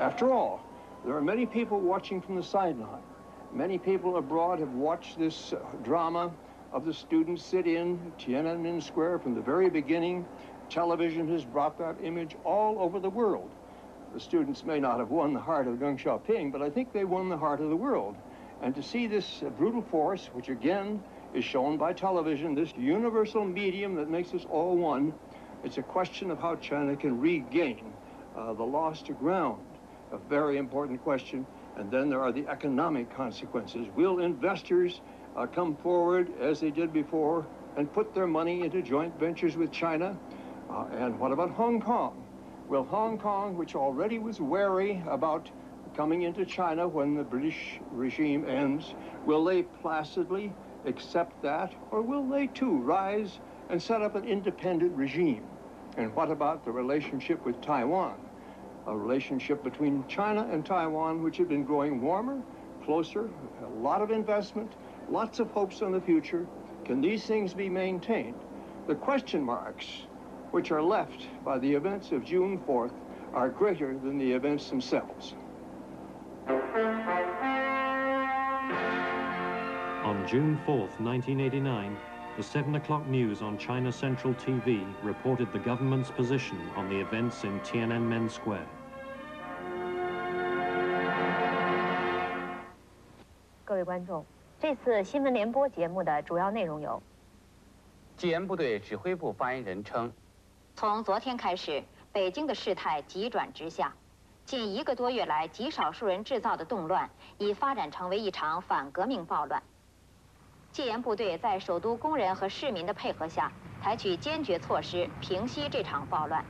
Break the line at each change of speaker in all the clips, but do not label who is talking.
After all, there are many people watching from the sideline. Many people abroad have watched this drama of the students sit in Tiananmen Square from the very beginning. Television has brought that image all over the world. The students may not have won the heart of Deng Xiaoping, but I think they won the heart of the world. And to see this brutal force, which again is shown by television, this universal medium that makes us all one, it's a question of how China can regain the lost ground, a very important question. And then there are the economic consequences. Will investors come forward, as they did before, and put their money into joint ventures with China? And what about Hong Kong? Will Hong Kong, which already was wary about coming into China when the British regime ends, will they placidly accept that? Or will they too rise and set up an independent regime? And what about the relationship with Taiwan? A relationship between China and Taiwan, which had been growing warmer, closer, a lot of investment, lots of hopes on the future. Can these things be maintained? The question marks, which are left by the events of June 4th, are greater than the events themselves.
On June 4th, 1989, the 7 o'clock news on China Central TV reported the government's position on the events in Tiananmen Square.
各位观众，这次新闻联播节目的主要内容有：
纪研部队指挥部发言人称，
从昨天开始，北京的事态急转直下，近1个多月来极少数人制造的动乱，已发展成为一场反革命暴乱。 纪研部队在首都工人和市民的配合下，采取坚决措施平息这场暴乱。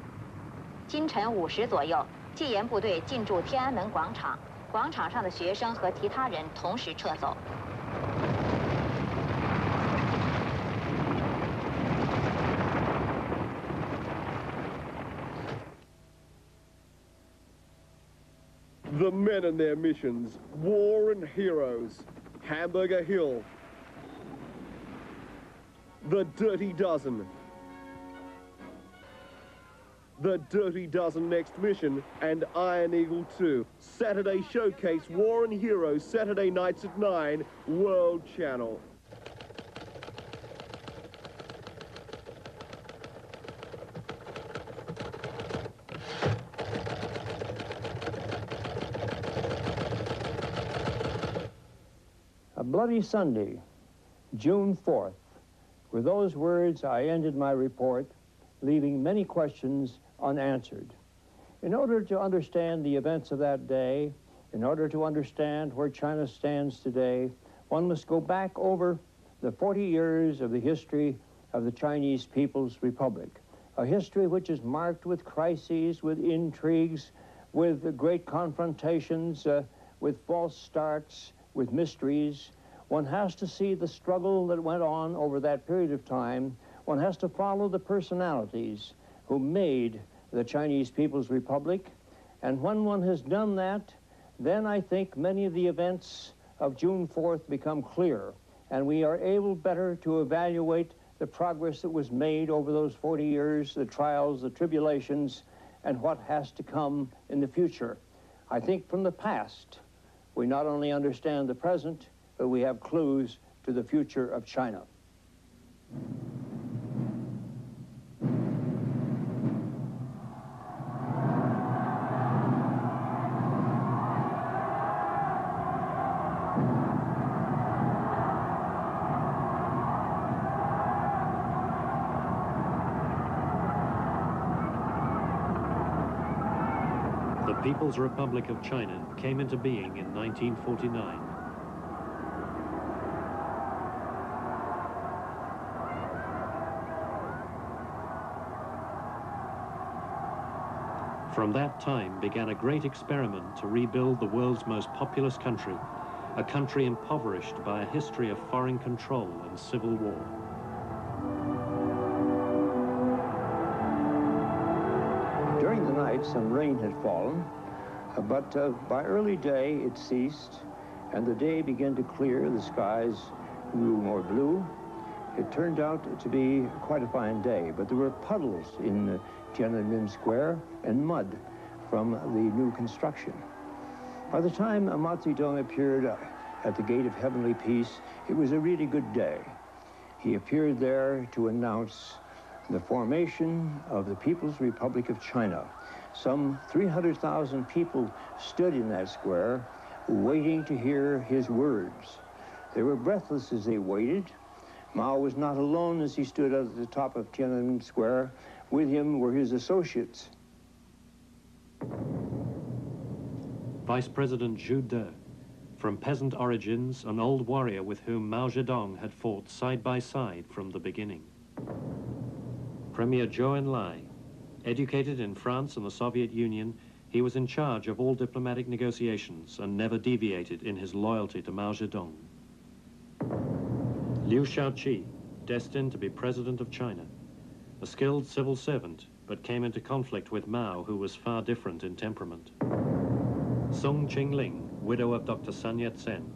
今晨5时左右，纪研部队进驻天安门广场，广场上的学生和其他人同时撤走。
The men and their missions, war and heroes, Hamburger Hill, The Dirty Dozen, The Dirty Dozen Next Mission, and Iron Eagle 2. Saturday Showcase, War and Heroes, Saturday nights at 9, World Channel.
A bloody Sunday, June 4th. With those words, I ended my report, leaving many questions unanswered. In order to understand the events of that day, in order to understand where China stands today, one must go back over the 40 years of the history of the Chinese People's Republic, a history which is marked with crises, with intrigues, with great confrontations, with false starts, with mysteries. One has to see the struggle that went on over that period of time. One has to follow the personalities who made the Chinese People's Republic. And when one has done that, then I think many of the events of June 4th become clear, and we are able better to evaluate the progress that was made over those 40 years, the trials, the tribulations, and what has to come in the future. I think from the past, we not only understand the present, but we have clues to the future of China.
The People's Republic of China came into being in 1949. From that time began a great experiment to rebuild the world's most populous country, a country impoverished by a history of foreign control and civil war.
During the night, some rain had fallen, but by early day it ceased, and the day began to clear. The skies grew more blue. It turned out to be quite a fine day, but there were puddles in Tiananmen Square and mud. from the new construction. By the time Mao Zedong appeared at the Gate of Heavenly Peace, it was a really good day. He appeared there to announce the formation of the People's Republic of China. Some 300,000 people stood in that square, waiting to hear his words. They were breathless as they waited. Mao was not alone as he stood at the top of Tiananmen Square. With him were his associates.
Vice President Zhu De, from peasant origins, an old warrior with whom Mao Zedong had fought side by side from the beginning. Premier Zhou Enlai, educated in France and the Soviet Union, he was in charge of all diplomatic negotiations and never deviated in his loyalty to Mao Zedong. Liu Shaoqi, destined to be president of China, a skilled civil servant, but came into conflict with Mao, who was far different in temperament. Song Qingling, widow of Dr. Sun Yat-sen.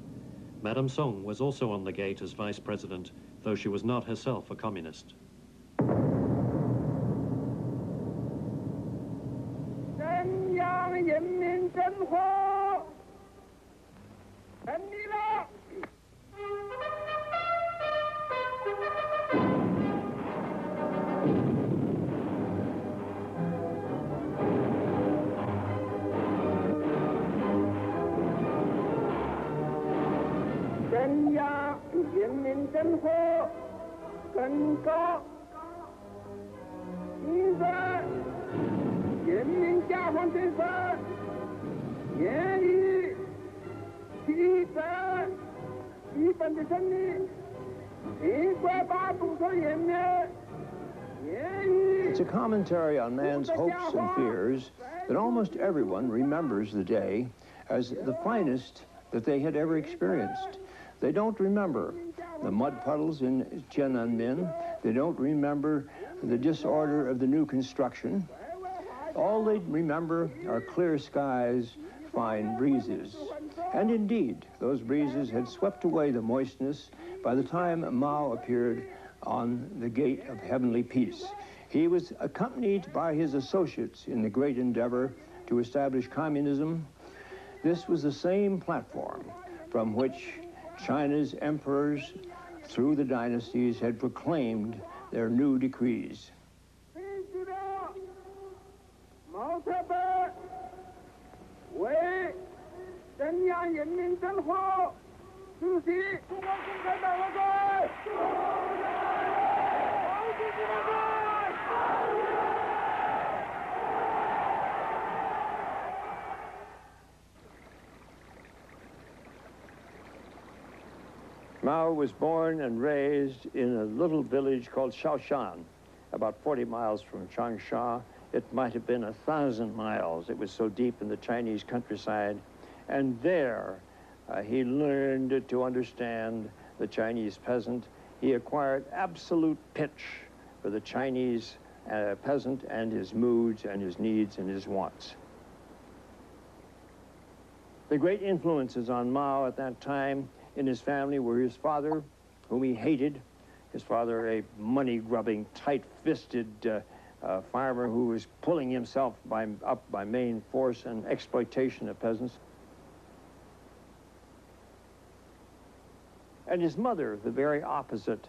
Madame Song was also on the gate as vice president, though she was not herself a communist.
It's a commentary on man's hopes and fears that almost everyone remembers the day as the finest that they had ever experienced. They don't remember the mud puddles in Tiananmen. They don't remember the disorder of the new construction. All they remember are clear skies, fine breezes. And indeed, those breezes had swept away the moistness by the time Mao appeared on the Gate of Heavenly Peace. He was accompanied by his associates in the great endeavor to establish communism. This was the same platform from which China's emperors, through the dynasties, had proclaimed their new decrees. Mao was born and raised in a little village called Shaoshan, about 40 miles from Changsha. It might have been 1,000 miles. It was so deep in the Chinese countryside. And there, he learned to understand the Chinese peasant. He acquired absolute pitch for the Chinese peasant and his moods and his needs and his wants. The great influences on Mao at that time in his family were his father, whom he hated. His father, a money-grubbing, tight-fisted farmer who was pulling himself up by main force and exploitation of peasants. And his mother, the very opposite,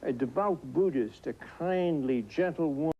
a devout Buddhist, a kindly, gentle woman.